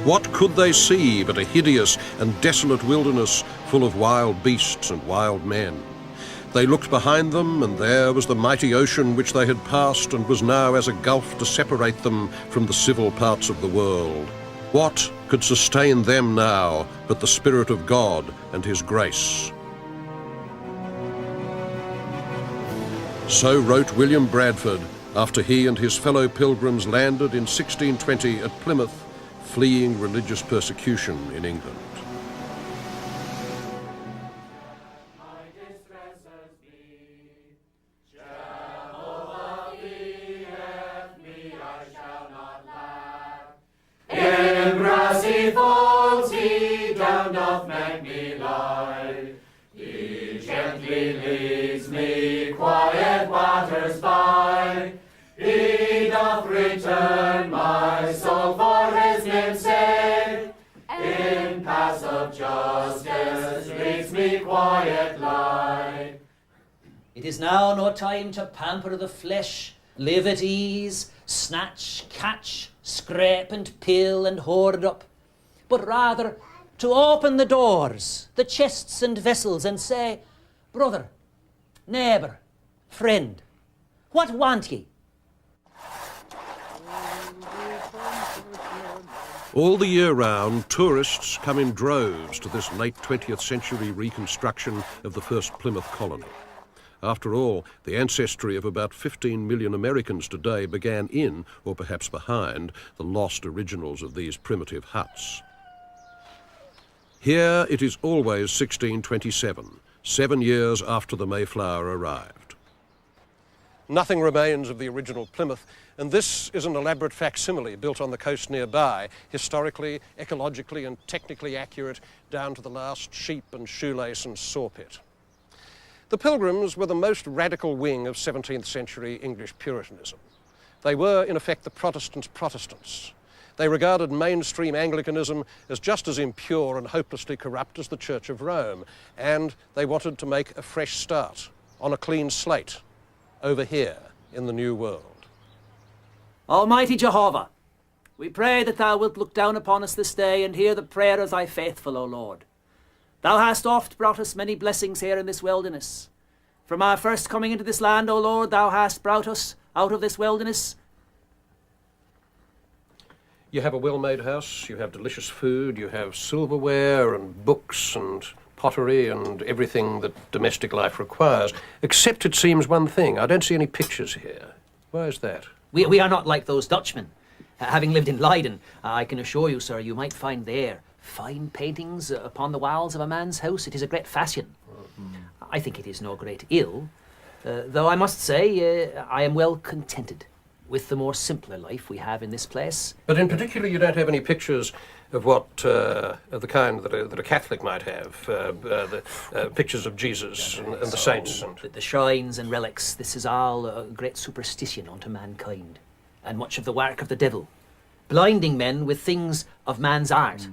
What could they see but a hideous and desolate wilderness full of wild beasts and wild men? They looked behind them, and there was the mighty ocean which they had passed and was now as a gulf to separate them from the civil parts of the world. What could sustain them now but the Spirit of God and His grace? So wrote William Bradford after he and his fellow pilgrims landed in 1620 at Plymouth, fleeing religious persecution in England. In grassy folds He down doth make me lie. He gently leads me quiet waters by. He doth return my soul for His name's sake. In paths of justice leads me quiet lie. It is now no time to pamper the flesh, live at ease, snatch, catch, scrape and pill and hoard up, but rather to open the doors, the chests and vessels, and say, brother, neighbour, friend, what want ye? All the year round, tourists come in droves to this late 20th century reconstruction of the first Plymouth colony. After all, the ancestry of about 15 million Americans today began in, or perhaps behind, the lost originals of these primitive huts. Here it is always 1627, 7 years after the Mayflower arrived. Nothing remains of the original Plymouth, and this is an elaborate facsimile built on the coast nearby, historically, ecologically and technically accurate down to the last sheep and shoelace and sawpit. The Pilgrims were the most radical wing of 17th century English Puritanism. They were, in effect, the Protestants' Protestants. They regarded mainstream Anglicanism as just as impure and hopelessly corrupt as the Church of Rome, and they wanted to make a fresh start, on a clean slate, over here in the New World. Almighty Jehovah, we pray that Thou wilt look down upon us this day and hear the prayer of Thy faithful, O Lord. Thou hast oft brought us many blessings here in this wilderness. From our first coming into this land, O Lord, Thou hast brought us out of this wilderness. You have a well-made house, you have delicious food, you have silverware and books and pottery and everything that domestic life requires, except it seems one thing. I don't see any pictures here. Why is that? We are not like those Dutchmen. Having lived in Leiden, I can assure you, sir, you might find there fine paintings upon the walls of a man's house. It is a great fashion. I think it is no great ill, though I must say I am well contented with the more simpler life we have in this place. But in particular, you don't have any pictures of what, of the kind that a Catholic might have, the pictures of Jesus and the saints. And the shrines and relics, this is all a great superstition unto mankind, and much of the work of the devil, blinding men with things of man's art,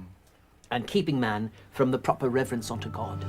and keeping man from the proper reverence unto God.